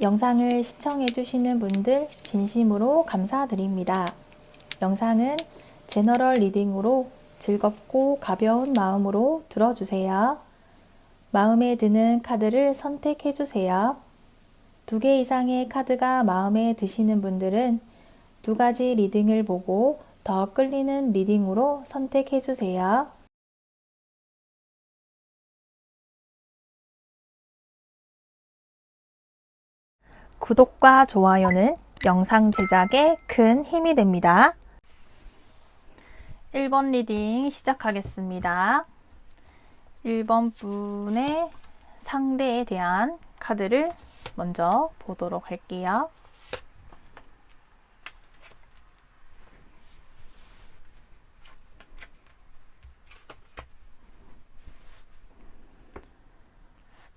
영상을 시청해주시는 분들 진심으로 감사드립니다. 영상은 제너럴 리딩으로 즐겁고 가벼운 마음으로 들어주세요. 마음에 드는 카드를 선택해주세요. 2개 이상의 카드가 마음에 드시는 분들은 2가지 리딩을 보고 더 끌리는 리딩으로 선택해주세요. 구독과 좋아요는 영상 제작에 큰 힘이 됩니다. 1번 리딩 시작하겠습니다. 1번 분의 상대에 대한 카드를 먼저 보도록 할게요.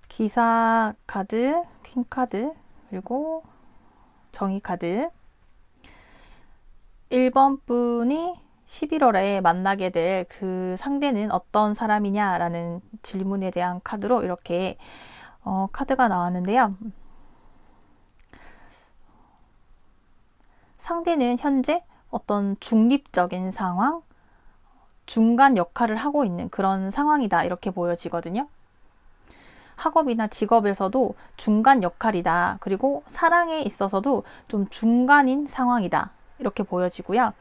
기사 카드, 퀸 카드, 그리고 정의 카드. 1번 분이 11월에 만나게 될 그 상대는 어떤 사람이냐라는 질문에 대한 카드로 이렇게 카드가 나왔는데요. 상대는 현재 어떤 중립적인 상황, 중간 역할을 하고 있는 그런 상황이다 이렇게 보여지거든요. 학업이나 직업에서도 중간 역할이다. 그리고 사랑에 있어서도 좀 중간인 상황이다. 이렇게 보여지고요.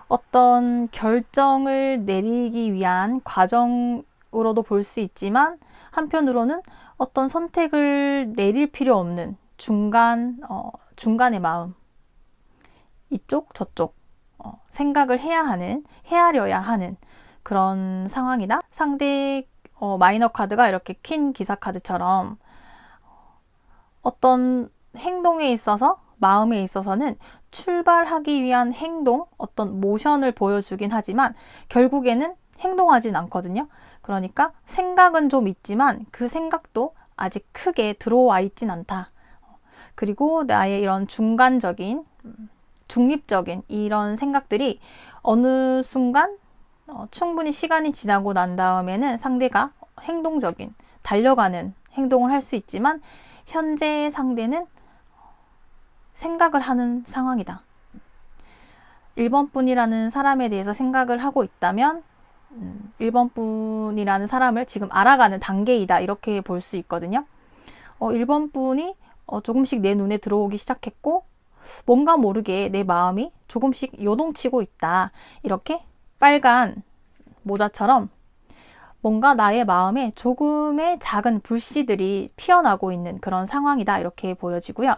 어떤 결정을 내리기 위한 과정으로도 볼 수 있지만 한편으로는 어떤 선택을 내릴 필요 없는 중간의 마음. 이쪽 저쪽 생각을 헤아려야 하는 그런 상황이다. 상대 마이너 카드가 이렇게 퀸 기사 카드처럼 어떤 행동에 있어서 마음에 있어서는 출발하기 위한 행동, 어떤 모션을 보여주긴 하지만 결국에는 행동하진 않거든요. 그러니까 생각은 좀 있지만 그 생각도 아직 크게 들어와 있진 않다. 그리고 나의 이런 중간적인, 중립적인 이런 생각들이 어느 순간 충분히 시간이 지나고 난 다음에는 상대가 행동적인, 달려가는 행동을 할 수 있지만 현재 상대는 생각을 하는 상황이다. 1번 분이라는 사람에 대해서 생각을 하고 있다면 1번 분이라는 사람을 지금 알아가는 단계이다 이렇게 볼 수 있거든요. 1번 분이 조금씩 내 눈에 들어오기 시작했고 뭔가 모르게 내 마음이 조금씩 요동치고 있다. 이렇게 빨간 모자처럼 뭔가 나의 마음에 조금의 작은 불씨들이 피어나고 있는 그런 상황이다 이렇게 보여지고요.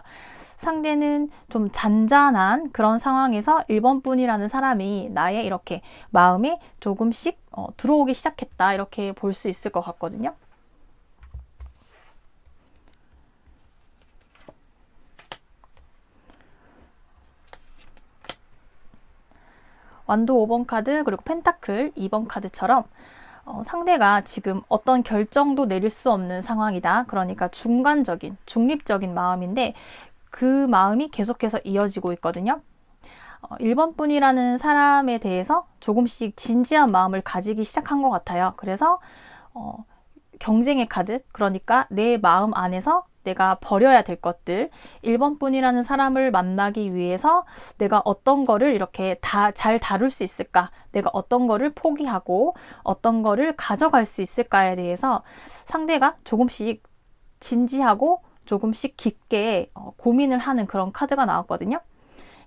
상대는 좀 잔잔한 그런 상황에서 1번 분이라는 사람이 나의 이렇게 마음에 조금씩 들어오기 시작했다 이렇게 볼 수 있을 것 같거든요. 완도 5번 카드 그리고 펜타클 2번 카드처럼 상대가 지금 어떤 결정도 내릴 수 없는 상황이다. 그러니까 중간적인, 중립적인 마음인데 그 마음이 계속해서 이어지고 있거든요. 1번 분이라는 사람에 대해서 조금씩 진지한 마음을 가지기 시작한 것 같아요. 그래서 경쟁의 카드, 그러니까 내 마음 안에서 내가 버려야 될 것들, 1번 분이라는 사람을 만나기 위해서 내가 어떤 거를 이렇게 잘 다룰 수 있을까? 내가 어떤 거를 포기하고 어떤 거를 가져갈 수 있을까에 대해서 상대가 조금씩 진지하고 조금씩 깊게 고민을 하는 그런 카드가 나왔거든요.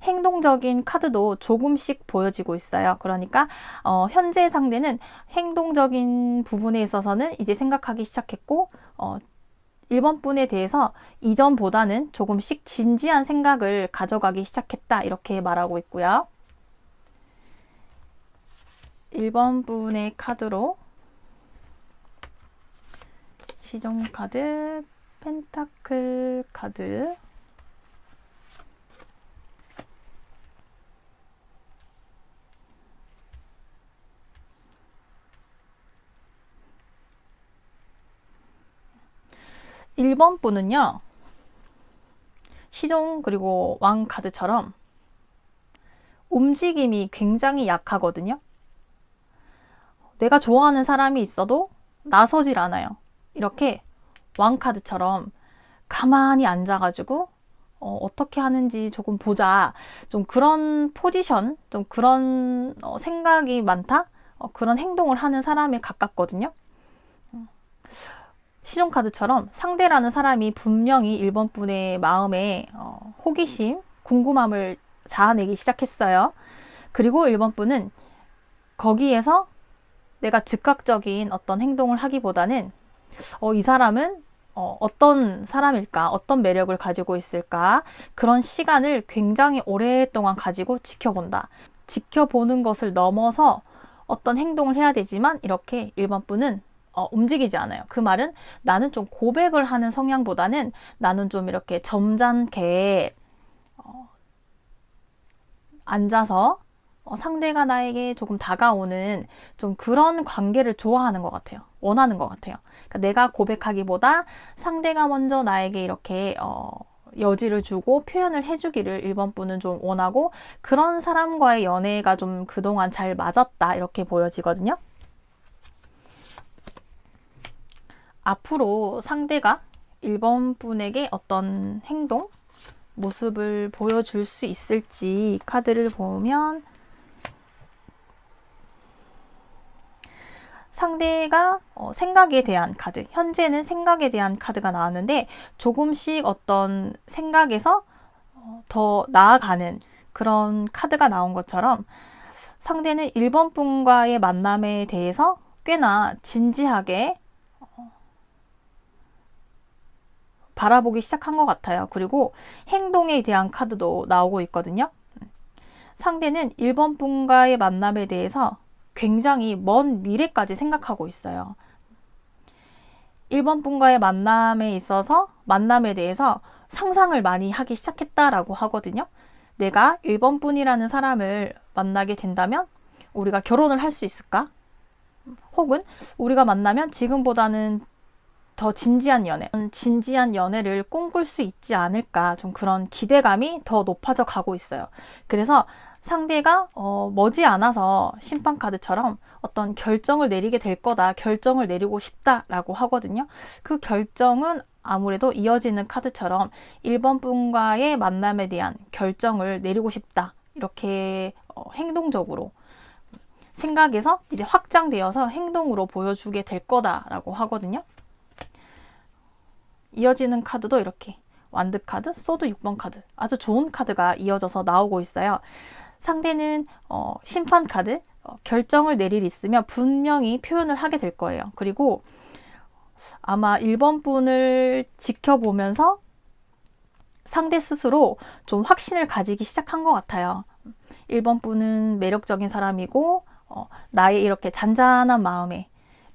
행동적인 카드도 조금씩 보여지고 있어요. 그러니까 현재 상대는 행동적인 부분에 있어서는 이제 생각하기 시작했고 1번 분에 대해서 이전보다는 조금씩 진지한 생각을 가져가기 시작했다 이렇게 말하고 있고요. 1번 분의 카드로 시종 카드, 펜타클 카드, 일 번 분은요. 시종 그리고 왕 카드처럼 움직임이 굉장히 약하거든요. 내가 좋아하는 사람이 있어도 나서질 않아요. 이렇게 왕 카드처럼 가만히 앉아가지고 어떻게 하는지 조금 보자. 좀 그런 포지션, 좀 그런 생각이 많다? 그런 행동을 하는 사람에 가깝거든요. 신용카드처럼 상대라는 사람이 분명히 1번 분의 마음에 호기심, 궁금함을 자아내기 시작했어요. 그리고 1번 분은 거기에서 내가 즉각적인 어떤 행동을 하기보다는 이 사람은 어떤 사람일까? 어떤 매력을 가지고 있을까? 그런 시간을 굉장히 오랫동안 가지고 지켜본다. 지켜보는 것을 넘어서 어떤 행동을 해야 되지만 이렇게 1번 분은 움직이지 않아요. 그 말은 나는 좀 고백을 하는 성향보다는 나는 좀 이렇게 점잖게 앉아서 상대가 나에게 조금 다가오는 좀 그런 관계를 좋아하는 것 같아요. 원하는 것 같아요. 그러니까 내가 고백하기보다 상대가 먼저 나에게 이렇게 여지를 주고 표현을 해주기를 1번 분은 좀 원하고 그런 사람과의 연애가 좀 그동안 잘 맞았다 이렇게 보여지거든요. 앞으로 상대가 1번 분에게 어떤 행동, 모습을 보여줄 수 있을지 카드를 보면 상대가 생각에 대한 카드, 현재는 생각에 대한 카드가 나왔는데 조금씩 어떤 생각에서 더 나아가는 그런 카드가 나온 것처럼 상대는 1번 분과의 만남에 대해서 꽤나 진지하게 바라보기 시작한 것 같아요. 그리고 행동에 대한 카드도 나오고 있거든요. 상대는 1번 분과의 만남에 대해서 굉장히 먼 미래까지 생각하고 있어요. 1번 분과의 만남에 있어서 만남에 대해서 상상을 많이 하기 시작했다라고 하거든요. 내가 1번 분이라는 사람을 만나게 된다면 우리가 결혼을 할 수 있을까? 혹은 우리가 만나면 지금보다는 더 진지한 연애를 꿈꿀 수 있지 않을까 좀 그런 기대감이 더 높아져 가고 있어요. 그래서 상대가 머지않아서 심판카드처럼 어떤 결정을 내리게 될 거다, 결정을 내리고 싶다라고 하거든요. 그 결정은 아무래도 이어지는 카드처럼 1번 분과의 만남에 대한 결정을 내리고 싶다 이렇게 행동적으로 생각에서 이제 확장되어서 행동으로 보여주게 될 거다라고 하거든요. 이어지는 카드도 이렇게 완드 카드, 소드 6번 카드 아주 좋은 카드가 이어져서 나오고 있어요. 상대는 심판 카드, 결정을 내릴 있으면 분명히 표현을 하게 될 거예요. 그리고 아마 1번 분을 지켜보면서 상대 스스로 좀 확신을 가지기 시작한 것 같아요. 1번 분은 매력적인 사람이고 나의 이렇게 잔잔한 마음에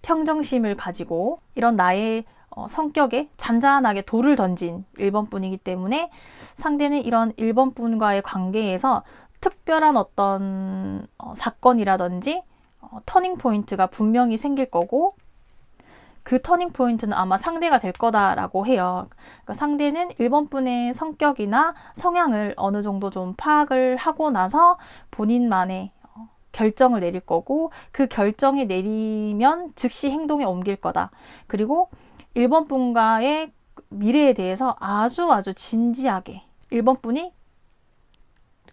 평정심을 가지고 이런 나의 성격에 잔잔하게 돌을 던진 1번 분이기 때문에 상대는 이런 1번 분과의 관계에서 특별한 어떤 사건이라든지 터닝 포인트가 분명히 생길 거고 그 터닝 포인트는 아마 상대가 될 거다라고 해요. 그러니까 상대는 1번 분의 성격이나 성향을 어느 정도 좀 파악을 하고 나서 본인만의 결정을 내릴 거고 그 결정이 내리면 즉시 행동에 옮길 거다. 그리고 1번 분과의 미래에 대해서 아주 진지하게 1번 분이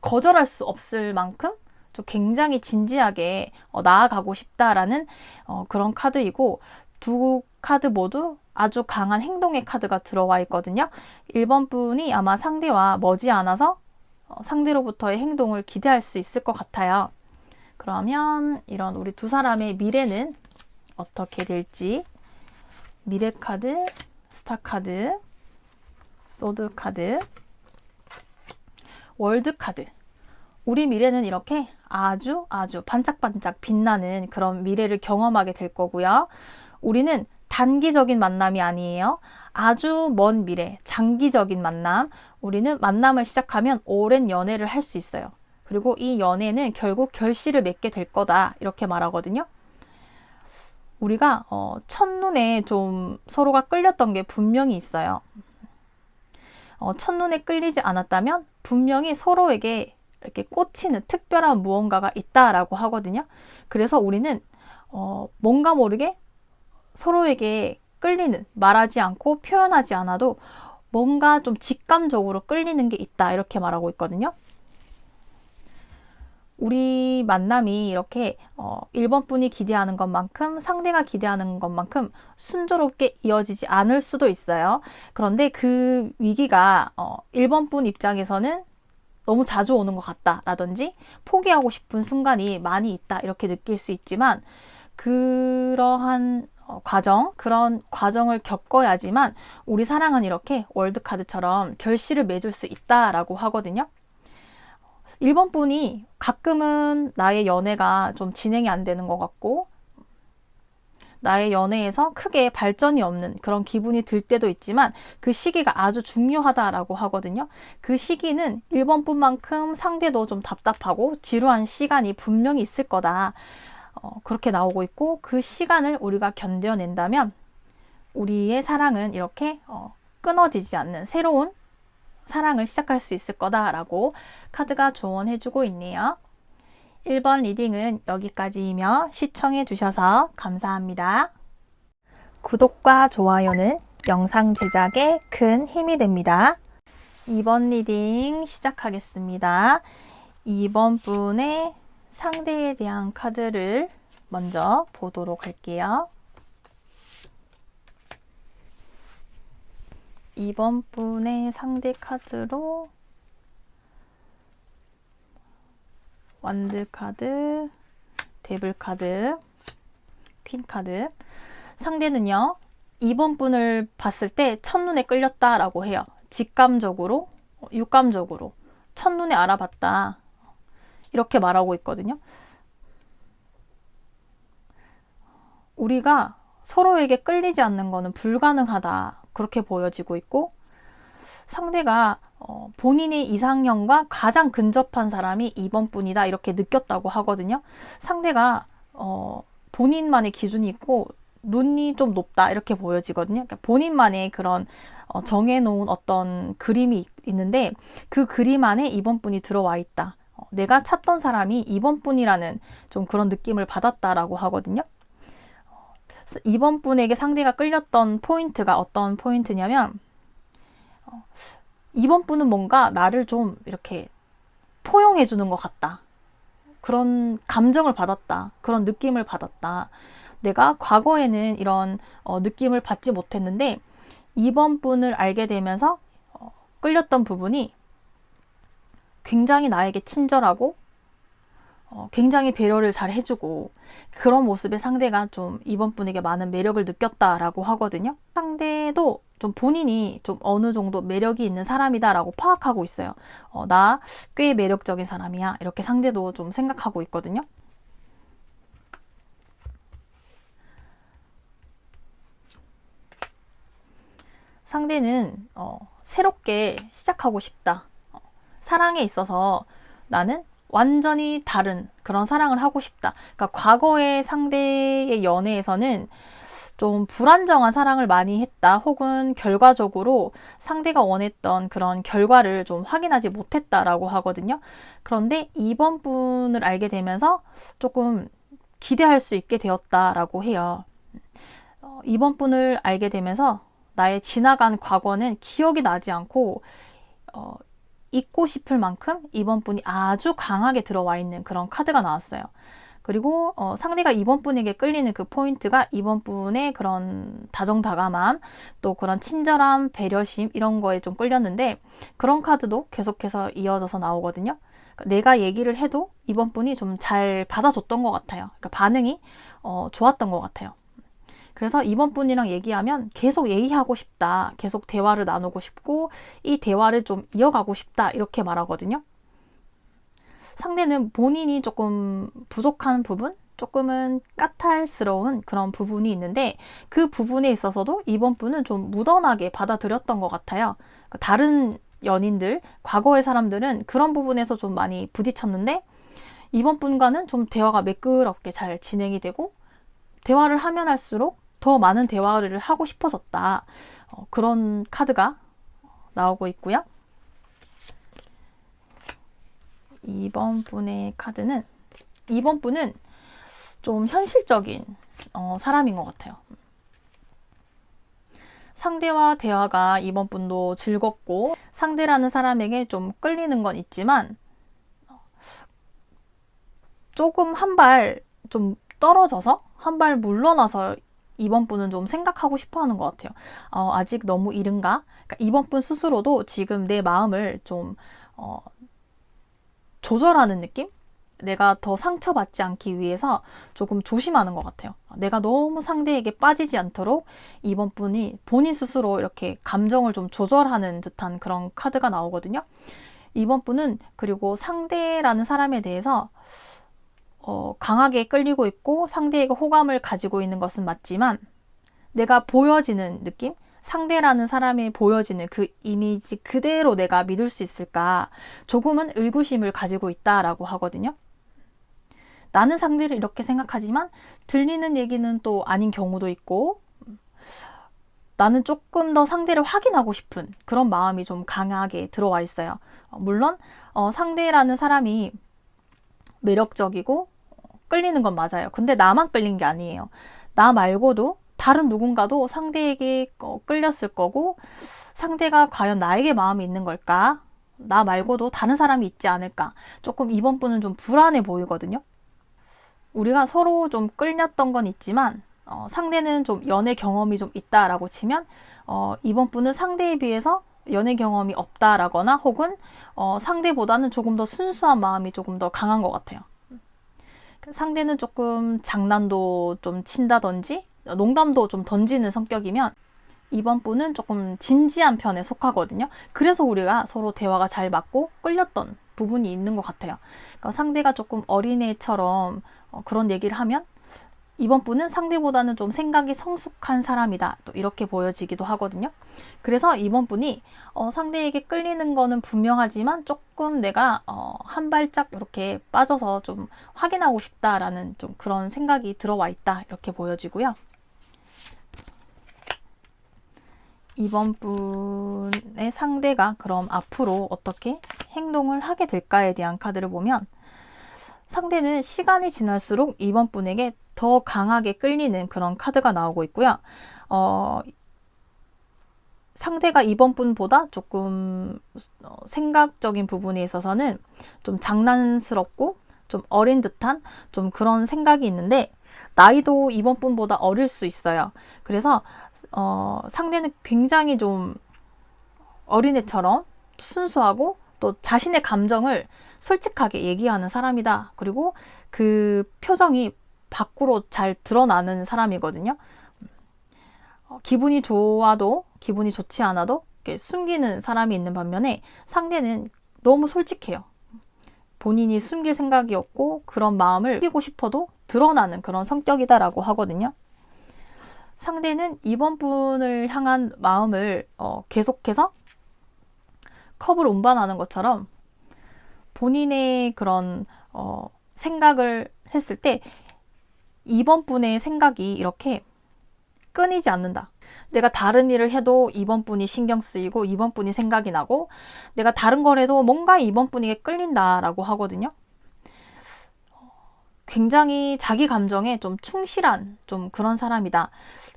거절할 수 없을 만큼 좀 굉장히 진지하게 나아가고 싶다라는 그런 카드이고 두 카드 모두 아주 강한 행동의 카드가 들어와 있거든요. 1번 분이 아마 상대와 머지않아서 상대로부터의 행동을 기대할 수 있을 것 같아요. 그러면 이런 우리 두 사람의 미래는 어떻게 될지 미래 카드, 스타 카드, 소드 카드, 월드 카드. 우리 미래는 이렇게 아주 반짝반짝 빛나는 그런 미래를 경험하게 될 거고요. 우리는 단기적인 만남이 아니에요. 아주 먼 미래, 장기적인 만남. 우리는 만남을 시작하면 오랜 연애를 할 수 있어요. 그리고 이 연애는 결국 결실을 맺게 될 거다. 이렇게 말하거든요. 우리가 첫눈에 좀 서로가 끌렸던 게 분명히 있어요. 첫눈에 끌리지 않았다면 분명히 서로에게 이렇게 꽂히는 특별한 무언가가 있다라고 하거든요. 그래서 우리는 뭔가 모르게 서로에게 끌리는, 말하지 않고 표현하지 않아도 뭔가 좀 직감적으로 끌리는 게 있다 이렇게 말하고 있거든요. 우리 만남이 이렇게 1번 분이 기대하는 것만큼 상대가 기대하는 것만큼 순조롭게 이어지지 않을 수도 있어요. 그런데 그 위기가 1번 분 입장에서는 너무 자주 오는 것 같다라든지 포기하고 싶은 순간이 많이 있다 이렇게 느낄 수 있지만 그러한 그런 과정을 겪어야지만 우리 사랑은 이렇게 월드카드처럼 결실을 맺을 수 있다라고 하거든요. 1번 분이 가끔은 나의 연애가 좀 진행이 안 되는 것 같고 나의 연애에서 크게 발전이 없는 그런 기분이 들 때도 있지만 그 시기가 아주 중요하다라고 하거든요. 그 시기는 1번 분만큼 상대도 좀 답답하고 지루한 시간이 분명히 있을 거다. 그렇게 나오고 있고 그 시간을 우리가 견뎌낸다면 우리의 사랑은 이렇게 끊어지지 않는 새로운 사랑을 시작할 수 있을 거다라고 카드가 조언해주고 있네요. 1번 리딩은 여기까지이며 시청해 주셔서 감사합니다. 구독과 좋아요는 영상 제작에 큰 힘이 됩니다. 2번 리딩 시작하겠습니다. 2번 분의 상대에 대한 카드를 먼저 보도록 할게요. 2번 분의 상대 카드로 완드 카드, 데블 카드, 퀸 카드. 상대는요, 2번 분을 봤을 때 첫눈에 끌렸다라고 해요. 직감적으로, 육감적으로 첫눈에 알아봤다. 이렇게 말하고 있거든요. 우리가 서로에게 끌리지 않는 것은 불가능하다. 그렇게 보여지고 있고 상대가 본인의 이상형과 가장 근접한 사람이 2번 분이다 이렇게 느꼈다고 하거든요. 상대가 본인만의 기준이 있고 눈이 좀 높다 이렇게 보여지거든요. 그러니까 본인만의 그런 정해놓은 어떤 그림이 있는데 그 그림 안에 2번 분이 들어와 있다. 내가 찾던 사람이 2번 분이라는 좀 그런 느낌을 받았다라고 하거든요. 2번 분에게 상대가 끌렸던 포인트가 어떤 포인트냐면 2번 분은 뭔가 나를 좀 이렇게 포용해 주는 것 같다. 그런 감정을 받았다. 그런 느낌을 받았다. 내가 과거에는 이런 느낌을 받지 못했는데 2번 분을 알게 되면서 끌렸던 부분이 굉장히 나에게 친절하고 굉장히 배려를 잘 해주고 그런 모습에 상대가 좀 2번 분에게 많은 매력을 느꼈다라고 하거든요. 상대도 좀 본인이 좀 어느 정도 매력이 있는 사람이다라고 파악하고 있어요. 나 꽤 매력적인 사람이야. 이렇게 상대도 좀 생각하고 있거든요. 상대는 새롭게 시작하고 싶다. 사랑에 있어서 나는 완전히 다른 그런 사랑을 하고 싶다. 그러니까 과거의 상대의 연애에서는 좀 불안정한 사랑을 많이 했다. 혹은 결과적으로 상대가 원했던 그런 결과를 좀 확인하지 못했다라고 하거든요. 그런데 2번 분을 알게 되면서 조금 기대할 수 있게 되었다라고 해요. 2번 분을 알게 되면서 나의 지나간 과거는 기억이 나지 않고 잊고 싶을 만큼 2번 분이 아주 강하게 들어와 있는 그런 카드가 나왔어요. 그리고 상대가 2번 분에게 끌리는 그 포인트가 2번 분의 그런 다정다감함, 또 그런 친절함, 배려심 이런 거에 좀 끌렸는데 그런 카드도 계속해서 이어져서 나오거든요. 그러니까 내가 얘기를 해도 2번 분이 좀 잘 받아줬던 것 같아요. 그러니까 반응이 좋았던 것 같아요. 그래서 2번 분이랑 얘기하면 계속 얘기하고 싶다. 계속 대화를 나누고 싶고 이 대화를 좀 이어가고 싶다. 이렇게 말하거든요. 상대는 본인이 조금 부족한 부분, 조금은 까탈스러운 그런 부분이 있는데 그 부분에 있어서도 2번 분은 좀 무던하게 받아들였던 것 같아요. 다른 연인들, 과거의 사람들은 그런 부분에서 좀 많이 부딪혔는데 2번 분과는 좀 대화가 매끄럽게 잘 진행이 되고 대화를 하면 할수록 더 많은 대화를 하고 싶어졌다. 그런 카드가 나오고 있고요. 2번 분의 카드는 2번 분은 좀 현실적인 사람인 것 같아요. 상대와 대화가 이번 분도 즐겁고 상대라는 사람에게 좀 끌리는 건 있지만 조금 한 발 좀 떨어져서 한 발 물러나서 이번 분은 좀 생각하고 싶어 하는 것 같아요. 아직 너무 이른가? 그러니까 이번 분 스스로도 지금 내 마음을 좀 조절하는 느낌? 내가 더 상처받지 않기 위해서 조금 조심하는 것 같아요. 내가 너무 상대에게 빠지지 않도록 이번 분이 본인 스스로 이렇게 감정을 좀 조절하는 듯한 그런 카드가 나오거든요. 이번 분은 그리고 상대라는 사람에 대해서 강하게 끌리고 있고 상대에게 호감을 가지고 있는 것은 맞지만 내가 보여지는 느낌? 상대라는 사람이 보여지는 그 이미지 그대로 내가 믿을 수 있을까? 조금은 의구심을 가지고 있다라고 하거든요. 나는 상대를 이렇게 생각하지만 들리는 얘기는 또 아닌 경우도 있고 나는 조금 더 상대를 확인하고 싶은 그런 마음이 좀 강하게 들어와 있어요. 물론 상대라는 사람이 매력적이고 끌리는 건 맞아요. 근데 나만 끌린 게 아니에요. 나 말고도 다른 누군가도 상대에게 끌렸을 거고 상대가 과연 나에게 마음이 있는 걸까? 나 말고도 다른 사람이 있지 않을까? 조금 이번 분은 좀 불안해 보이거든요. 우리가 서로 좀 끌렸던 건 있지만 상대는 좀 연애 경험이 좀 있다라고 치면 이번 분은 상대에 비해서 연애 경험이 없다라거나 혹은 상대보다는 조금 더 순수한 마음이 조금 더 강한 것 같아요. 상대는 조금 장난도 좀 친다든지 농담도 좀 던지는 성격이면 이번 분은 조금 진지한 편에 속하거든요. 그래서 우리가 서로 대화가 잘 맞고 끌렸던 부분이 있는 것 같아요. 그러니까 상대가 조금 어린애처럼 그런 얘기를 하면 이번 분은 상대보다는 좀 생각이 성숙한 사람이다. 또 이렇게 보여지기도 하거든요. 그래서 이번 분이 상대에게 끌리는 거는 분명하지만 조금 내가 한 발짝 이렇게 빠져서 좀 확인하고 싶다라는 좀 그런 생각이 들어와 있다. 이렇게 보여지고요. 이번 분의 상대가 그럼 앞으로 어떻게 행동을 하게 될까에 대한 카드를 보면 상대는 시간이 지날수록 이번 분에게 더 강하게 끌리는 그런 카드가 나오고 있고요. 상대가 이번 분보다 조금 생각적인 부분에 있어서는 좀 장난스럽고 좀 어린 듯한 좀 그런 생각이 있는데 나이도 이번 분보다 어릴 수 있어요. 그래서 상대는 굉장히 좀 어린애처럼 순수하고 또 자신의 감정을 솔직하게 얘기하는 사람이다. 그리고 그 표정이 밖으로 잘 드러나는 사람이거든요. 기분이 좋아도 기분이 좋지 않아도 이렇게 숨기는 사람이 있는 반면에 상대는 너무 솔직해요. 본인이 숨길 생각이 없고 그런 마음을 숨기고 싶어도 드러나는 그런 성격이다라고 하거든요. 상대는 이번 분을 향한 마음을 계속해서 컵을 운반하는 것처럼 본인의 그런 생각을 했을 때 이번 분의 생각이 이렇게 끊이지 않는다. 내가 다른 일을 해도 이번 분이 신경 쓰이고 이번 분이 생각이 나고 내가 다른 걸 해도 뭔가 이번 분에게 끌린다라고 하거든요. 굉장히 자기 감정에 좀 충실한 좀 그런 사람이다.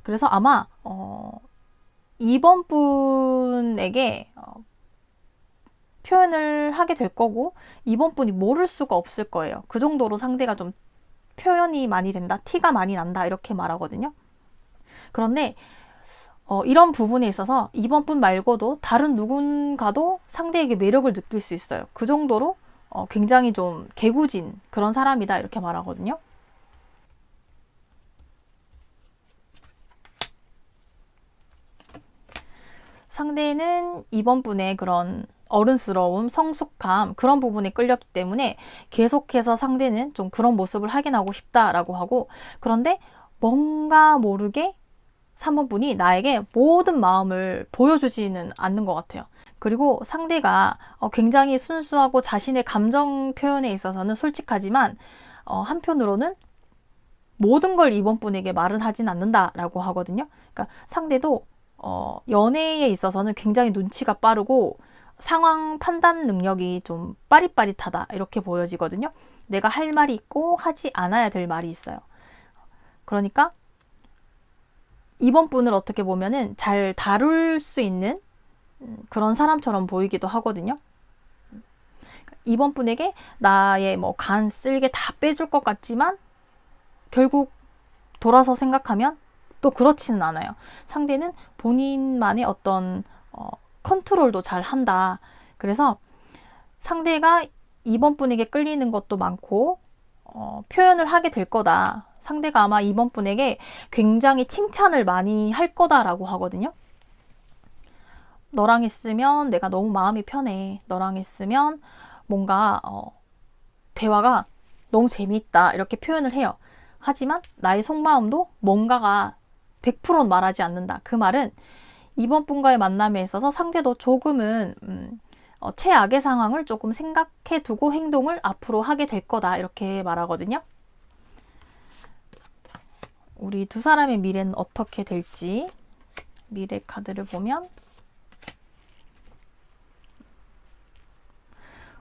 그래서 아마 이번 분에게 표현을 하게 될 거고 이번 분이 모를 수가 없을 거예요. 그 정도로 상대가 좀 표현이 많이 된다, 티가 많이 난다 이렇게 말하거든요. 그런데 이런 부분에 있어서 이번 분 말고도 다른 누군가도 상대에게 매력을 느낄 수 있어요. 그 정도로 굉장히 좀 개구진 그런 사람이다 이렇게 말하거든요. 상대는 이번 분의 그런 어른스러움, 성숙함 그런 부분에 끌렸기 때문에 계속해서 상대는 좀 그런 모습을 확인하고 싶다라고 하고 그런데 뭔가 모르게 3번 분이 나에게 모든 마음을 보여주지는 않는 것 같아요. 그리고 상대가 굉장히 순수하고 자신의 감정 표현에 있어서는 솔직하지만 한편으로는 모든 걸 이번 분에게 말은 하진 않는다라고 하거든요. 그러니까 상대도 연애에 있어서는 굉장히 눈치가 빠르고 상황 판단 능력이 좀 빠릿빠릿하다 이렇게 보여지거든요. 내가 할 말이 있고 하지 않아야 될 말이 있어요. 그러니까 이번 분을 어떻게 보면은 잘 다룰 수 있는 그런 사람처럼 보이기도 하거든요. 이번 분에게 나의 뭐 간 쓸개 다 빼줄 것 같지만 결국 돌아서 생각하면 또 그렇지는 않아요. 상대는 본인만의 어떤 컨트롤도 잘 한다. 그래서 상대가 이번 분에게 끌리는 것도 많고 표현을 하게 될 거다. 상대가 아마 이번 분에게 굉장히 칭찬을 많이 할 거다라고 하거든요. 너랑 있으면 내가 너무 마음이 편해. 너랑 있으면 뭔가 대화가 너무 재미있다. 이렇게 표현을 해요. 하지만 나의 속마음도 뭔가가 100%는 말하지 않는다. 그 말은 이번 분과의 만남에 있어서 상대도 조금은 최악의 상황을 조금 생각해 두고 행동을 앞으로 하게 될 거다. 이렇게 말하거든요. 우리 두 사람의 미래는 어떻게 될지 미래 카드를 보면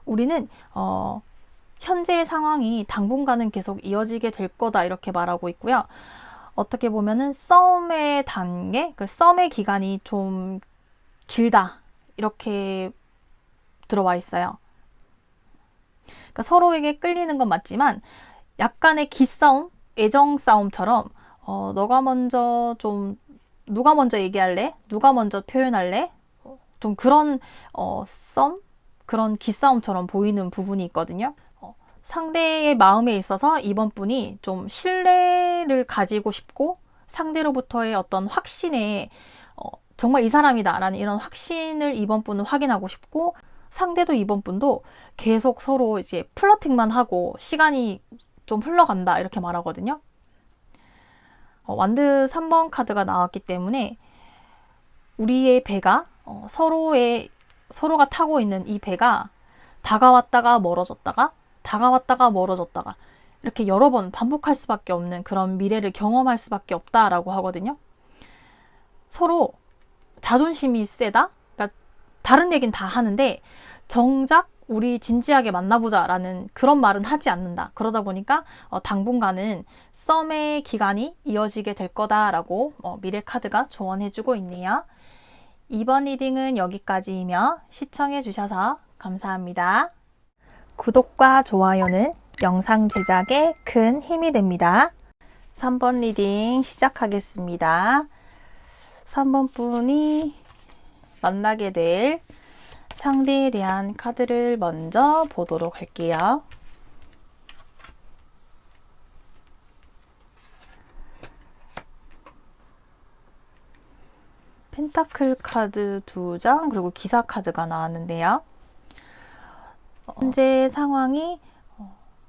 우리는 현재의 상황이 당분간은 계속 이어지게 될 거다 이렇게 말하고 있고요. 어떻게 보면은 썸의 단계, 그 썸의 기간이 좀 길다 이렇게 들어와 있어요. 그러니까 서로에게 끌리는 건 맞지만 약간의 기싸움, 애정 싸움처럼 너가 먼저 좀 누가 먼저 얘기할래? 누가 먼저 표현할래? 좀 그런 썸? 그런 기싸움처럼 보이는 부분이 있거든요. 상대의 마음에 있어서 이번 분이 좀 신뢰를 가지고 싶고 상대로부터의 어떤 확신에 정말 이 사람이다라는 이런 확신을 이번 분은 확인하고 싶고 상대도 이번 분도 계속 서로 이제 플러팅만 하고 시간이 좀 흘러간다 이렇게 말하거든요. 완드 3번 카드가 나왔기 때문에 우리의 배가 서로가 타고 있는 이 배가 다가왔다가 멀어졌다가 다가왔다가 멀어졌다가 이렇게 여러 번 반복할 수밖에 없는 그런 미래를 경험할 수밖에 없다라고 하거든요. 서로 자존심이 세다? 그러니까 다른 얘기는 다 하는데 정작 우리 진지하게 만나보자라는 그런 말은 하지 않는다. 그러다 보니까 당분간은 썸의 기간이 이어지게 될 거다라고 미래 카드가 조언해주고 있네요. 이번 리딩은 여기까지이며 시청해주셔서 감사합니다. 구독과 좋아요는 영상 제작에 큰 힘이 됩니다. 3번 리딩 시작하겠습니다. 3번 분이 만나게 될 상대에 대한 카드를 먼저 보도록 할게요. 펜타클 카드 2장 그리고 기사 카드가 나왔는데요. 현재 상황이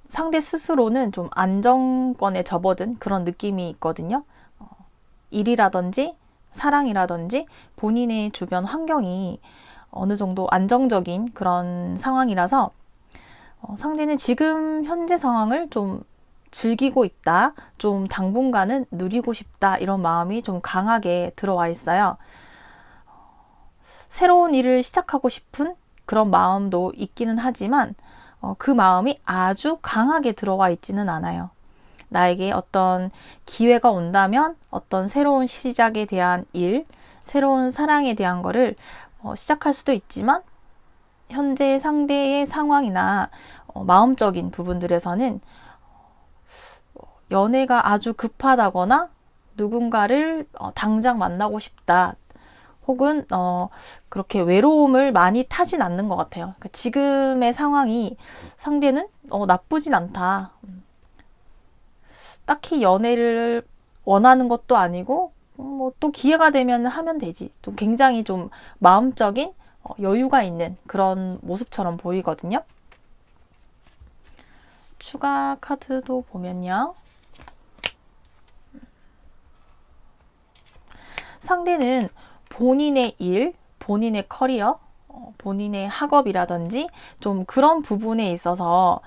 상대 스스로는 좀 안정권에 접어든 그런 느낌이 있거든요. 일이라든지 사랑이라든지 본인의 주변 환경이 어느 정도 안정적인 그런 상황이라서 상대는 지금 현재 상황을 좀 즐기고 있다, 좀 당분간은 누리고 싶다 이런 마음이 좀 강하게 들어와 있어요. 새로운 일을 시작하고 싶은 그런 마음도 있기는 하지만 그 마음이 아주 강하게 들어와 있지는 않아요. 나에게 어떤 기회가 온다면 어떤 새로운 시작에 대한 일, 새로운 사랑에 대한 거를 시작할 수도 있지만 현재 상대의 상황이나 마음적인 부분들에서는 연애가 아주 급하다거나 누군가를 당장 만나고 싶다. 혹은 그렇게 외로움을 많이 타진 않는 것 같아요. 그러니까 지금의 상황이 상대는 나쁘진 않다. 딱히 연애를 원하는 것도 아니고 뭐 또 기회가 되면 하면 되지. 좀 굉장히 좀 마음적인 여유가 있는 그런 모습처럼 보이거든요. 추가 카드도 보면요. 상대는 본인의 일, 본인의 커리어, 본인의 학업이라든지 좀 그런 부분에 있어서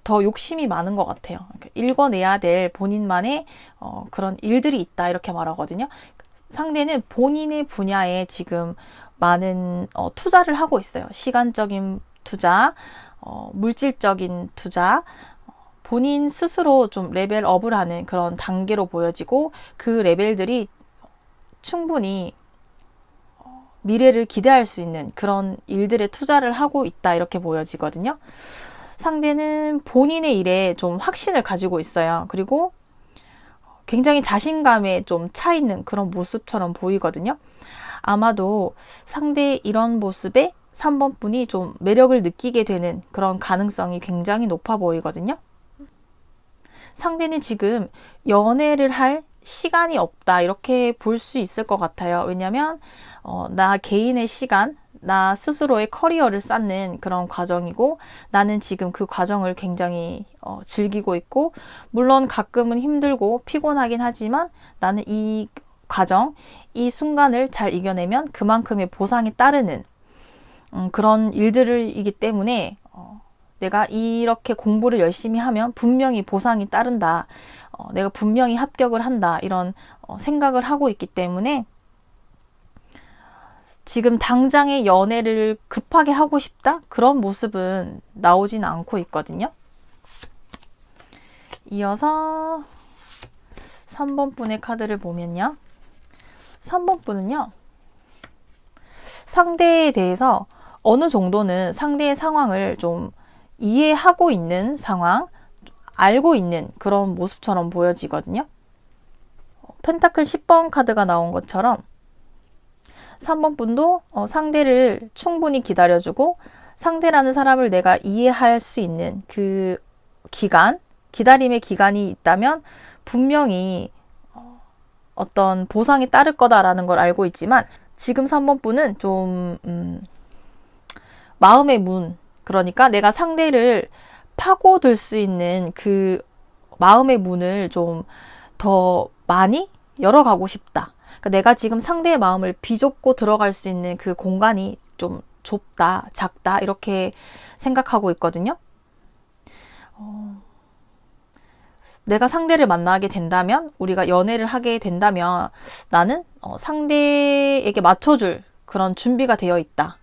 더 욕심이 많은 것 같아요. 그러니까 읽어내야 될 본인만의 그런 일들이 있다 이렇게 말하거든요. 상대는 본인의 분야에 지금 많은 투자를 하고 있어요. 시간적인 투자, 물질적인 투자, 본인 스스로 좀 레벨업을 하는 그런 단계로 보여지고 그 레벨들이 충분히 미래를 기대할 수 있는 그런 일들에 투자를 하고 있다 이렇게 보여지거든요. 상대는 본인의 일에 좀 확신을 가지고 있어요. 그리고 굉장히 자신감에 좀 차 있는 그런 모습처럼 보이거든요. 아마도 상대의 이런 모습에 3번 분이 좀 매력을 느끼게 되는 그런 가능성이 굉장히 높아 보이거든요. 상대는 지금 연애를 할 시간이 없다 이렇게 볼 수 있을 것 같아요. 왜냐면 나 개인의 시간, 나 스스로의 커리어를 쌓는 그런 과정이고 나는 지금 그 과정을 굉장히 즐기고 있고 물론 가끔은 힘들고 피곤하긴 하지만 나는 이 과정, 이 순간을 잘 이겨내면 그만큼의 보상이 따르는 그런 일들이기 때문에 내가 이렇게 공부를 열심히 하면 분명히 보상이 따른다. 내가 분명히 합격을 한다. 이런 생각을 하고 있기 때문에 지금 당장의 연애를 급하게 하고 싶다? 그런 모습은 나오진 않고 있거든요. 이어서 3번 분의 카드를 보면요. 3번 분은요. 상대에 대해서 어느 정도는 상대의 상황을 좀 이해하고 있는 상황, 알고 있는 그런 모습처럼 보여지거든요. 펜타클 10번 카드가 나온 것처럼 3번 분도 상대를 충분히 기다려주고 상대라는 사람을 내가 이해할 수 있는 그 기간, 기다림의 기간이 있다면 분명히 어떤 보상이 따를 거다라는 걸 알고 있지만 지금 3번 분은 좀 마음의 문, 그러니까 내가 상대를 파고들 수 있는 그 마음의 문을 좀 더 많이 열어가고 싶다. 그러니까 내가 지금 상대의 마음을 비좁고 들어갈 수 있는 그 공간이 좀 좁다, 작다 이렇게 생각하고 있거든요. 내가 상대를 만나게 된다면, 우리가 연애를 하게 된다면 나는 상대에게 맞춰줄 그런 준비가 되어 있다.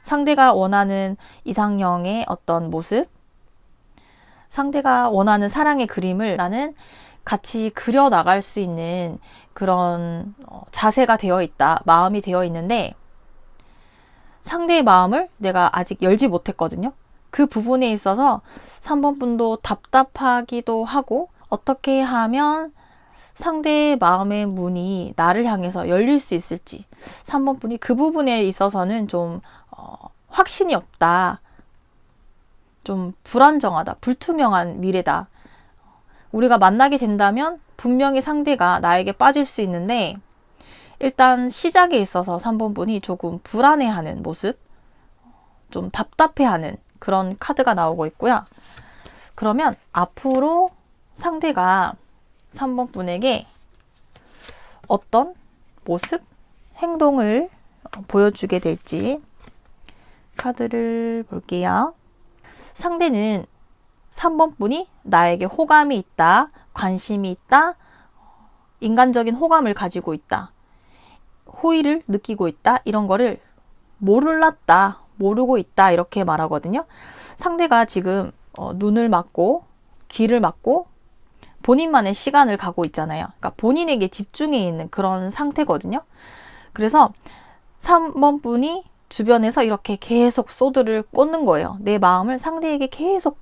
상대가 원하는 이상형의 어떤 모습, 상대가 원하는 사랑의 그림을 나는 같이 그려나갈 수 있는 그런 자세가 되어 있다, 마음이 되어 있는데 상대의 마음을 내가 아직 열지 못했거든요. 그 부분에 있어서 3번 분도 답답하기도 하고 어떻게 하면 상대의 마음의 문이 나를 향해서 열릴 수 있을지 3번 분이 그 부분에 있어서는 좀 확신이 없다. 좀 불안정하다. 불투명한 미래다. 우리가 만나게 된다면 분명히 상대가 나에게 빠질 수 있는데 일단 시작에 있어서 3번 분이 조금 불안해하는 모습, 좀 답답해하는 그런 카드가 나오고 있고요. 그러면 앞으로 상대가 3번 분에게 어떤 모습, 행동을 보여주게 될지 카드를 볼게요. 상대는 3번 분이 나에게 호감이 있다, 관심이 있다, 인간적인 호감을 가지고 있다, 호의를 느끼고 있다, 이런 거를 몰랐다, 모르고 있다 이렇게 말하거든요. 상대가 지금 눈을 막고 귀를 막고 본인만의 시간을 가고 있잖아요. 그러니까 본인에게 집중해 있는 그런 상태거든요. 그래서 3번 분이 주변에서 이렇게 계속 소드를 꽂는 거예요. 내 마음을 상대에게 계속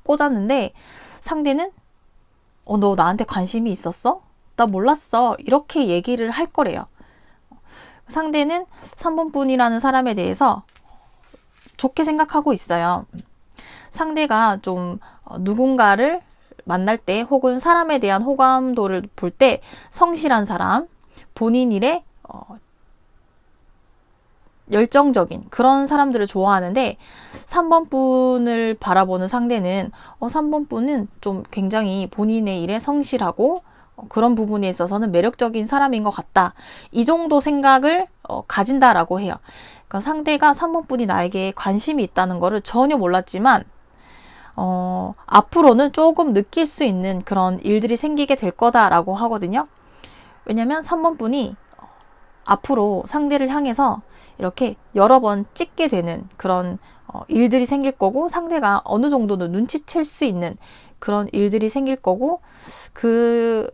꽂았는데 상대는 너 나한테 관심이 있었어? 나 몰랐어. 이렇게 얘기를 할 거래요. 상대는 3번 분이라는 사람에 대해서 좋게 생각하고 있어요. 상대가 좀 누군가를 만날 때 혹은 사람에 대한 호감도를 볼 때 성실한 사람, 본인 일에 열정적인 그런 사람들을 좋아하는데 3번 분을 바라보는 상대는 3번 분은 좀 굉장히 본인의 일에 성실하고 그런 부분에 있어서는 매력적인 사람인 것 같다. 이 정도 생각을 가진다라고 해요. 그러니까 상대가 3번 분이 나에게 관심이 있다는 거를 전혀 몰랐지만 앞으로는 조금 느낄 수 있는 그런 일들이 생기게 될 거다라고 하거든요. 왜냐면 3번 분이 앞으로 상대를 향해서 이렇게 여러 번 찍게 되는 그런 일들이 생길 거고 상대가 어느 정도는 눈치챌 수 있는 그런 일들이 생길 거고 그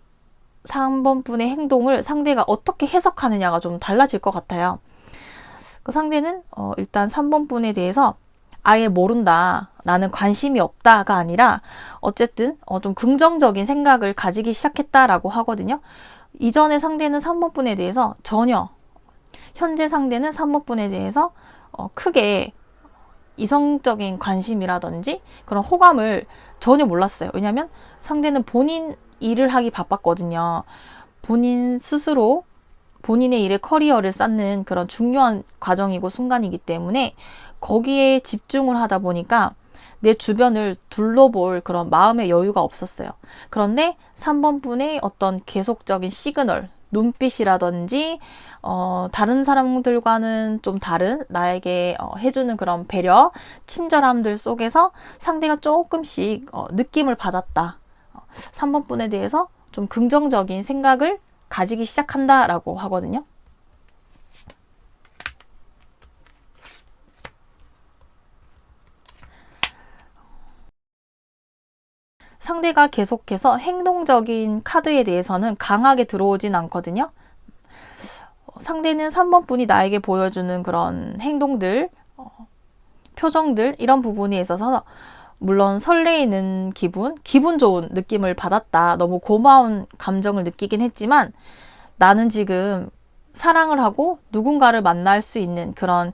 3번 분의 행동을 상대가 어떻게 해석하느냐가 좀 달라질 것 같아요. 그 상대는 일단 3번 분에 대해서 아예 모른다, 나는 관심이 없다가 아니라 어쨌든 좀 긍정적인 생각을 가지기 시작했다라고 하거든요. 이전에 상대는 3번 분에 대해서 전혀, 현재 상대는 3번 분에 대해서 크게 이성적인 관심이라든지 그런 호감을 전혀 몰랐어요. 왜냐하면 상대는 본인 일을 하기 바빴거든요. 본인 스스로 본인의 일에 커리어를 쌓는 그런 중요한 과정이고 순간이기 때문에 거기에 집중을 하다 보니까 내 주변을 둘러볼 그런 마음의 여유가 없었어요. 그런데 3번 분의 어떤 계속적인 시그널, 눈빛이라든지 다른 사람들과는 좀 다른 나에게 해주는 그런 배려, 친절함들 속에서 상대가 조금씩 느낌을 받았다. 3번 분에 대해서 좀 긍정적인 생각을 가지기 시작한다라고 하거든요. 상대가 계속해서 행동적인 카드에 대해서는 강하게 들어오진 않거든요. 상대는 3번 분이 나에게 보여주는 그런 행동들, 표정들 이런 부분에 있어서 물론 설레이는 기분 좋은 느낌을 받았다. 너무 고마운 감정을 느끼긴 했지만 나는 지금 사랑을 하고 누군가를 만날 수 있는 그런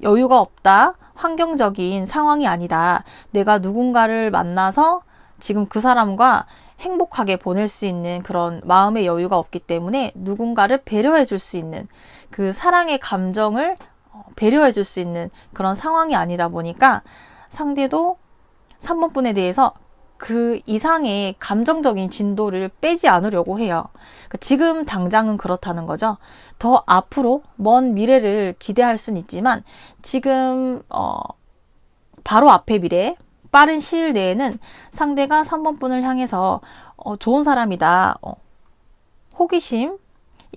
여유가 없다. 환경적인 상황이 아니다. 내가 누군가를 만나서 지금 그 사람과 행복하게 보낼 수 있는 그런 마음의 여유가 없기 때문에 누군가를 배려해 줄 수 있는 그 사랑의 감정을 배려해 줄 수 있는 그런 상황이 아니다 보니까 상대도 3번 분에 대해서 그 이상의 감정적인 진도를 빼지 않으려고 해요. 지금 당장은 그렇다는 거죠. 더 앞으로 먼 미래를 기대할 수는 있지만 지금 바로 앞의 미래, 빠른 시일 내에는 상대가 3번 분을 향해서 좋은 사람이다. 호기심,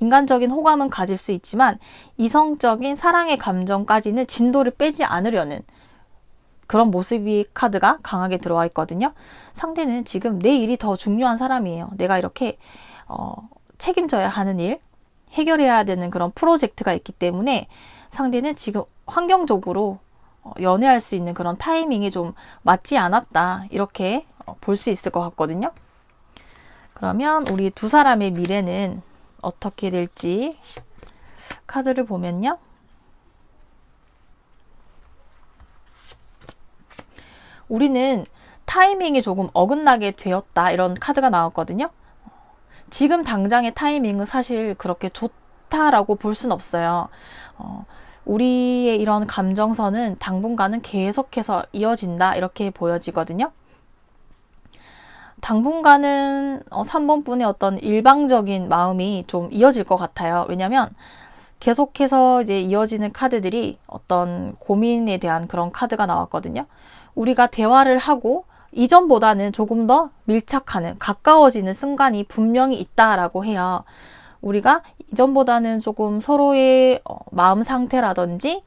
인간적인 호감은 가질 수 있지만 이성적인 사랑의 감정까지는 진도를 빼지 않으려는 그런 모습이 카드가 강하게 들어와 있거든요. 상대는 지금 내 일이 더 중요한 사람이에요. 내가 이렇게 책임져야 하는 일, 해결해야 되는 그런 프로젝트가 있기 때문에 상대는 지금 환경적으로 연애할 수 있는 그런 타이밍이 좀 맞지 않았다. 이렇게 볼 수 있을 것 같거든요. 그러면 우리 두 사람의 미래는 어떻게 될지 카드를 보면요. 우리는 타이밍이 조금 어긋나게 되었다. 이런 카드가 나왔거든요. 지금 당장의 타이밍은 사실 그렇게 좋다라고 볼 수는 없어요. 우리의 이런 감정선은 당분간은 계속해서 이어진다. 이렇게 보여지거든요. 당분간은 3번 분의 어떤 일방적인 마음이 좀 이어질 것 같아요. 왜냐면 계속해서 이제 이어지는 카드들이 어떤 고민에 대한 그런 카드가 나왔거든요. 우리가 대화를 하고 이전보다는 조금 더 밀착하는, 가까워지는 순간이 분명히 있다라고 해요. 우리가 이전보다는 조금 서로의 마음 상태라든지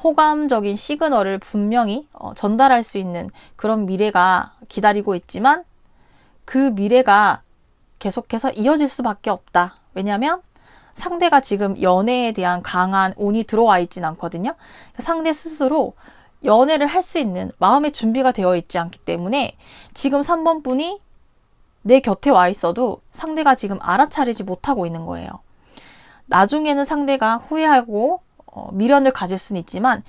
호감적인 시그널을 분명히 전달할 수 있는 그런 미래가 기다리고 있지만 그 미래가 계속해서 이어질 수밖에 없다. 왜냐하면 상대가 지금 연애에 대한 강한 운이 들어와 있진 않거든요. 상대 스스로 연애를 할 수 있는 마음의 준비가 되어 있지 않기 때문에 지금 3번 분이 내 곁에 와 있어도 상대가 지금 알아차리지 못하고 있는 거예요. 나중에는 상대가 후회하고 미련을 가질 수는 있지만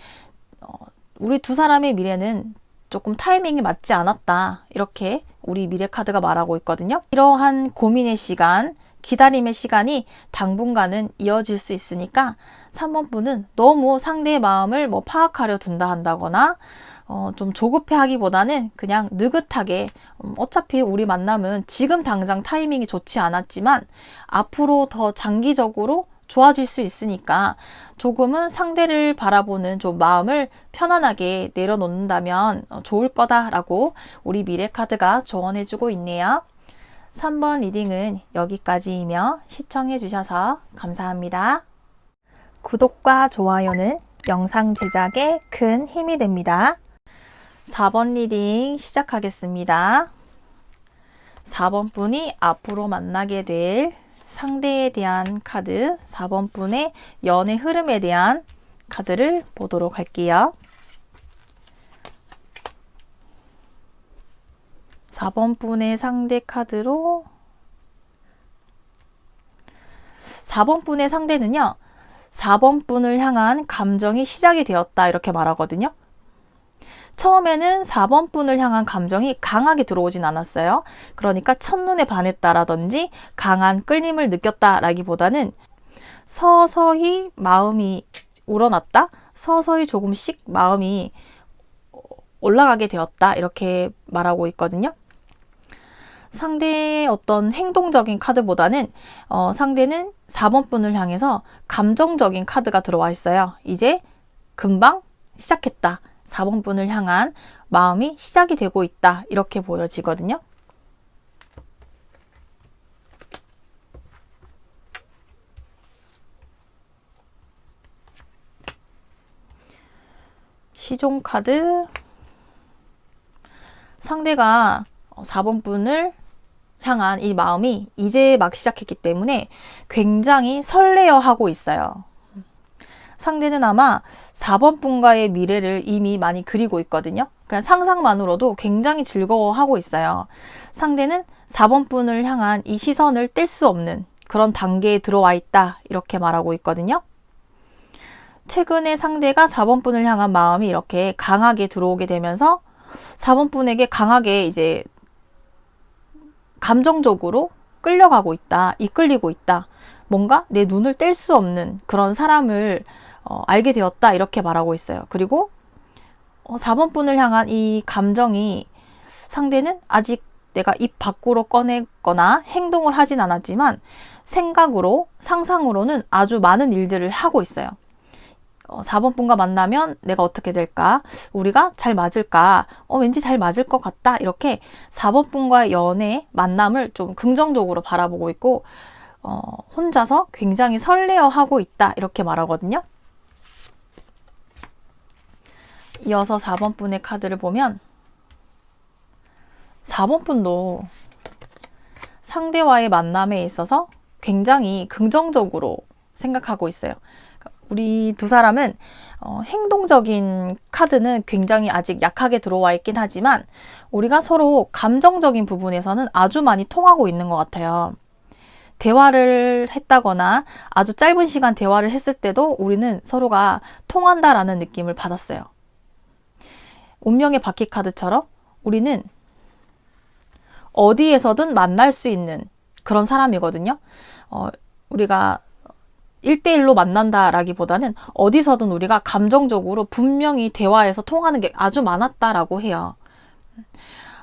우리 두 사람의 미래는 조금 타이밍이 맞지 않았다. 이렇게 우리 미래 카드가 말하고 있거든요. 이러한 고민의 시간, 기다림의 시간이 당분간은 이어질 수 있으니까 3번 분은 너무 상대의 마음을 파악하려 든다 한다거나 좀 조급해 하기보다는 그냥 느긋하게 어차피 우리 만남은 지금 당장 타이밍이 좋지 않았지만 앞으로 더 장기적으로 좋아질 수 있으니까 조금은 상대를 바라보는 좀 마음을 편안하게 내려놓는다면 좋을 거다라고 우리 미래 카드가 조언해주고 있네요. 3번 리딩은 여기까지이며 시청해 주셔서 감사합니다. 구독과 좋아요는 영상 제작에 큰 힘이 됩니다. 4번 리딩 시작하겠습니다. 4번 분이 앞으로 만나게 될 상대에 대한 카드, 4번 분의 연애 흐름에 대한 카드를 보도록 할게요. 4번 분의 상대 카드로 4번 분의 상대는요. 4번 분을 향한 감정이 시작이 되었다 이렇게 말하거든요. 처음에는 4번 분을 향한 감정이 강하게 들어오진 않았어요. 그러니까 첫눈에 반했다라든지 강한 끌림을 느꼈다라기보다는 서서히 마음이 우러났다. 서서히 조금씩 마음이 올라가게 되었다 이렇게 말하고 있거든요. 상대의 어떤 행동적인 카드보다는 상대는 4번 분을 향해서 감정적인 카드가 들어와 있어요. 이제 금방 시작했다. 4번 분을 향한 마음이 시작이 되고 있다. 이렇게 보여지거든요. 시종 카드. 상대가 4번 분을 향한 이 마음이 이제 막 시작했기 때문에 굉장히 설레어하고 있어요. 상대는 아마 4번 분과의 미래를 이미 많이 그리고 있거든요. 그냥 상상만으로도 굉장히 즐거워하고 있어요. 상대는 4번 분을 향한 이 시선을 뗄 수 없는 그런 단계에 들어와 있다. 이렇게 말하고 있거든요. 최근에 상대가 4번 분을 향한 마음이 이렇게 강하게 들어오게 되면서 4번 분에게 강하게 이제 감정적으로 끌려가고 있다. 이끌리고 있다. 뭔가 내 눈을 뗄 수 없는 그런 사람을 알게 되었다. 이렇게 말하고 있어요. 그리고 4번 분을 향한 이 감정이 상대는 아직 내가 입 밖으로 꺼내거나 행동을 하진 않았지만 생각으로, 상상으로는 아주 많은 일들을 하고 있어요. 4번 분과 만나면 내가 어떻게 될까? 우리가 잘 맞을까? 왠지 잘 맞을 것 같다. 이렇게 4번 분과의 연애, 만남을 좀 긍정적으로 바라보고 있고 혼자서 굉장히 설레어하고 있다. 이렇게 말하거든요. 이어서 4번 분의 카드를 보면 4번 분도 상대와의 만남에 있어서 굉장히 긍정적으로 생각하고 있어요. 우리 두 사람은 행동적인 카드는 굉장히 아직 약하게 들어와 있긴 하지만 우리가 서로 감정적인 부분에서는 아주 많이 통하고 있는 것 같아요. 대화를 했다거나 아주 짧은 시간 대화를 했을 때도 우리는 서로가 통한다라는 느낌을 받았어요. 운명의 바퀴 카드처럼 우리는 어디에서든 만날 수 있는 그런 사람이거든요. 우리가 1대1로 만난다라기보다는 어디서든 우리가 감정적으로 분명히 대화에서 통하는 게 아주 많았다라고 해요.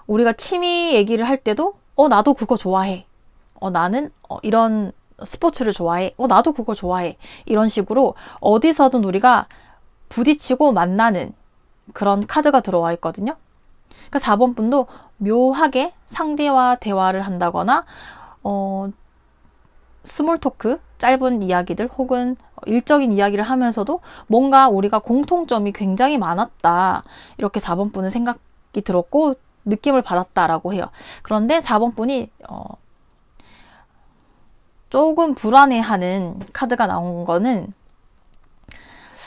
우리가 취미 얘기를 할 때도 나도 그거 좋아해. 나는 이런 스포츠를 좋아해. 나도 그거 좋아해. 이런 식으로 어디서든 우리가 부딪히고 만나는 그런 카드가 들어와 있거든요. 그러니까 4번 분도 묘하게 상대와 대화를 한다거나 스몰 토크, 짧은 이야기들 혹은 일적인 이야기를 하면서도 뭔가 우리가 공통점이 굉장히 많았다. 이렇게 4번 분은 생각이 들었고 느낌을 받았다라고 해요. 그런데 4번 분이 조금 불안해하는 카드가 나온 거는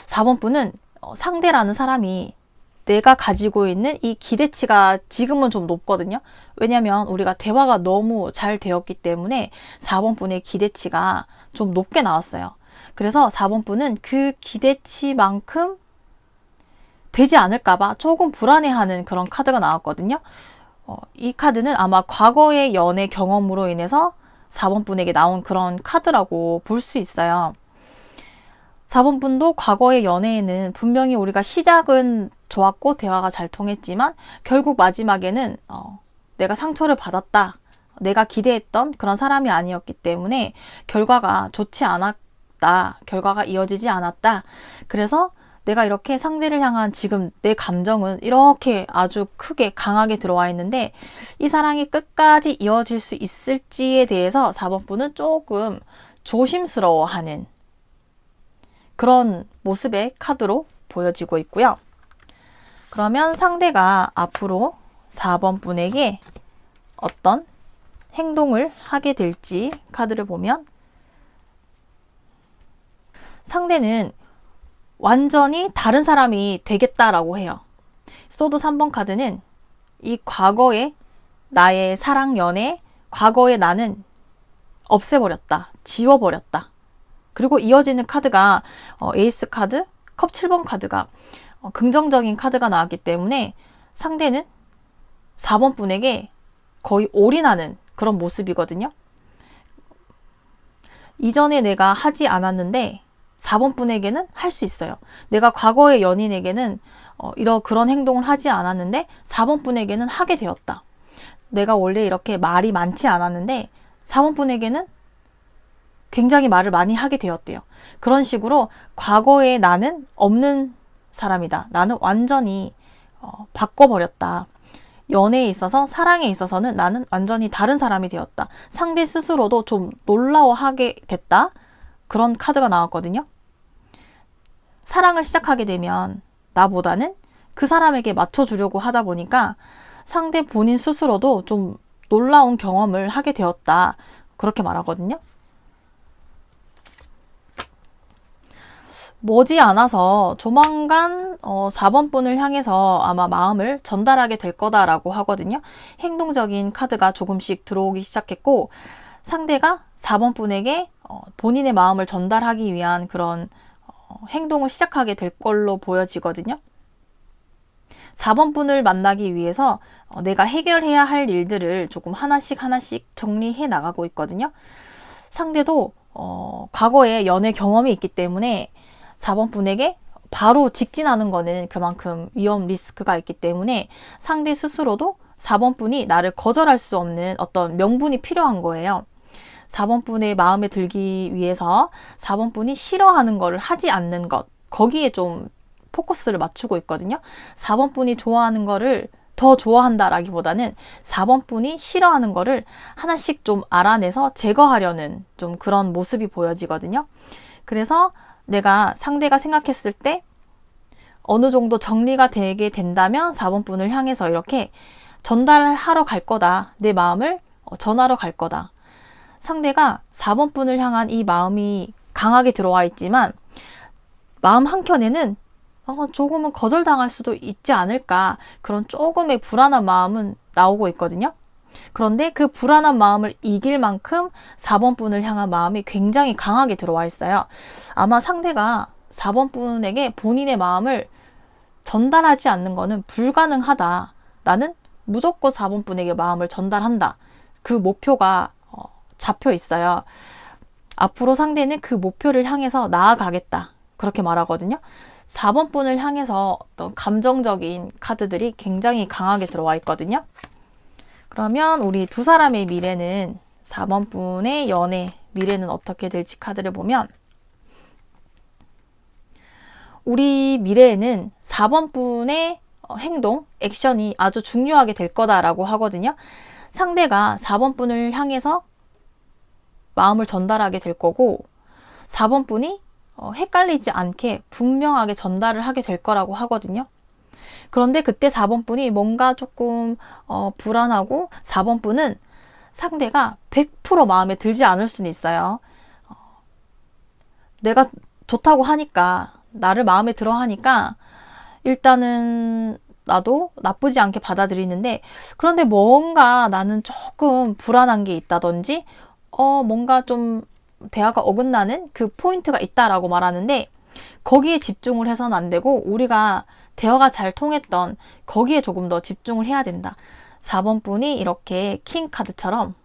4번 분은 상대라는 사람이 내가 가지고 있는 이 기대치가 지금은 좀 높거든요. 왜냐면 우리가 대화가 너무 잘 되었기 때문에 4번 분의 기대치가 좀 높게 나왔어요. 그래서 4번 분은 그 기대치만큼 되지 않을까봐 조금 불안해하는 그런 카드가 나왔거든요. 이 카드는 아마 과거의 연애 경험으로 인해서 4번 분에게 나온 그런 카드라고 볼 수 있어요. 4번 분도 과거의 연애에는 분명히 우리가 시작은 좋았고 대화가 잘 통했지만 결국 마지막에는 내가 상처를 받았다. 내가 기대했던 그런 사람이 아니었기 때문에 결과가 좋지 않았다. 결과가 이어지지 않았다. 그래서 내가 이렇게 상대를 향한 지금 내 감정은 이렇게 아주 크게 강하게 들어와 있는데 이 사랑이 끝까지 이어질 수 있을지에 대해서 4번 분은 조금 조심스러워하는 그런 모습의 카드로 보여지고 있고요. 그러면 상대가 앞으로 4번 분에게 어떤 행동을 하게 될지 카드를 보면 상대는 완전히 다른 사람이 되겠다라고 해요. 소드 3번 카드는 이 과거의 나의 사랑, 연애, 과거의 나는 없애버렸다. 지워버렸다. 그리고 이어지는 카드가 에이스 카드, 컵 7번 카드가 긍정적인 카드가 나왔기 때문에 상대는 4번 분에게 거의 올인하는 그런 모습이거든요. 이전에 내가 하지 않았는데 4번 분에게는 할 수 있어요. 내가 과거의 연인에게는 그런 행동을 하지 않았는데 4번 분에게는 하게 되었다. 내가 원래 이렇게 말이 많지 않았는데 4번 분에게는 굉장히 말을 많이 하게 되었대요. 그런 식으로 과거에 나는 없는 사람이다. 나는 완전히 바꿔버렸다. 연애에 있어서, 사랑에 있어서는 나는 완전히 다른 사람이 되었다. 상대 스스로도 좀 놀라워하게 됐다. 그런 카드가 나왔거든요. 사랑을 시작하게 되면 나보다는 그 사람에게 맞춰주려고 하다 보니까 상대 본인 스스로도 좀 놀라운 경험을 하게 되었다. 그렇게 말하거든요. 머지않아서 조만간 4번 분을 향해서 아마 마음을 전달하게 될 거다라고 하거든요. 행동적인 카드가 조금씩 들어오기 시작했고 상대가 4번 분에게 본인의 마음을 전달하기 위한 그런 행동을 시작하게 될 걸로 보여지거든요. 4번 분을 만나기 위해서 내가 해결해야 할 일들을 조금 하나씩 정리해 나가고 있거든요. 상대도 과거에 연애 경험이 있기 때문에 4번 분에게 바로 직진하는 거는 그만큼 위험 리스크가 있기 때문에 상대 스스로도 4번 분이 나를 거절할 수 없는 어떤 명분이 필요한 거예요. 4번 분의 마음에 들기 위해서 4번 분이 싫어하는 거를 하지 않는 것, 거기에 좀 포커스를 맞추고 있거든요. 4번 분이 좋아하는 거를 더 좋아한다라기보다는 4번 분이 싫어하는 거를 하나씩 좀 알아내서 제거하려는 좀 그런 모습이 보여지거든요. 그래서 내가 상대가 생각했을 때 어느 정도 정리가 되게 된다면 4번 분을 향해서 이렇게 전달하러 갈 거다. 내 마음을 전하러 갈 거다. 상대가 4번 분을 향한 이 마음이 강하게 들어와 있지만 마음 한켠에는 조금은 거절당할 수도 있지 않을까, 그런 조금의 불안한 마음은 나오고 있거든요. 그런데 그 불안한 마음을 이길 만큼 4번 분을 향한 마음이 굉장히 강하게 들어와 있어요. 아마 상대가 4번 분에게 본인의 마음을 전달하지 않는 거는 불가능하다. 나는 무조건 4번 분에게 마음을 전달한다. 그 목표가 잡혀 있어요. 앞으로 상대는 그 목표를 향해서 나아가겠다. 그렇게 말하거든요. 4번 분을 향해서 어떤 감정적인 카드들이 굉장히 강하게 들어와 있거든요. 그러면 우리 두 사람의 미래는, 4번 분의 연애 미래는 어떻게 될지 카드를 보면 우리 미래에는 4번 분의 행동, 액션이 아주 중요하게 될 거다라고 하거든요. 상대가 4번 분을 향해서 마음을 전달하게 될 거고 4번 분이 헷갈리지 않게 분명하게 전달을 하게 될 거라고 하거든요. 그런데 그때 4번 분이 뭔가 조금 불안하고 4번 분은 상대가 100% 마음에 들지 않을 수는 있어요. 내가 좋다고 하니까, 나를 마음에 들어 하니까 일단은 나도 나쁘지 않게 받아들이는데, 그런데 뭔가 나는 조금 불안한 게 있다든지 뭔가 좀 대화가 어긋나는 그 포인트가 있다라고 말하는데 거기에 집중을 해서는 안 되고 우리가 대화가 잘 통했던 거기에 조금 더 집중을 해야 된다. 4번 분이 이렇게 킹 카드처럼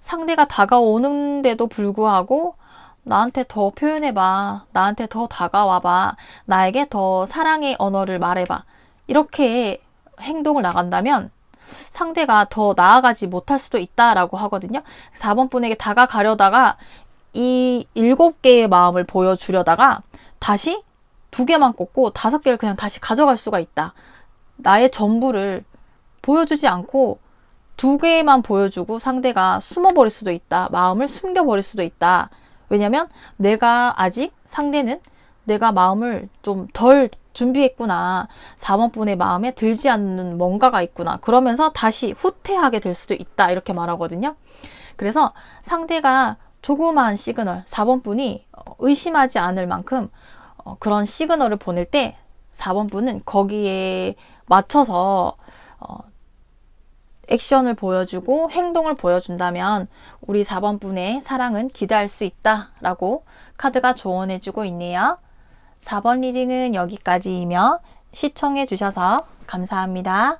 상대가 다가오는데도 불구하고 나한테 더 표현해봐, 나한테 더 다가와봐, 나에게 더 사랑의 언어를 말해봐, 이렇게 행동을 나간다면 상대가 더 나아가지 못할 수도 있다라고 하거든요. 4번 분에게 다가가려다가 이 7개의 마음을 보여주려다가 다시 2개만 꽂고 5개를 그냥 다시 가져갈 수가 있다. 나의 전부를 보여주지 않고 2개만 보여주고 상대가 숨어버릴 수도 있다. 마음을 숨겨버릴 수도 있다. 왜냐면 내가 아직 상대는 내가 마음을 좀 덜 준비했구나. 4번 분의 마음에 들지 않는 뭔가가 있구나. 그러면서 다시 후퇴하게 될 수도 있다. 이렇게 말하거든요. 그래서 상대가 조그마한 시그널, 4번 분이 의심하지 않을 만큼 그런 시그널을 보낼 때 4번 분은 거기에 맞춰서 액션을 보여주고 행동을 보여준다면 우리 4번 분의 사랑은 기대할 수 있다라고 카드가 조언해주고 있네요. 4번 리딩은 여기까지이며 시청해 주셔서 감사합니다.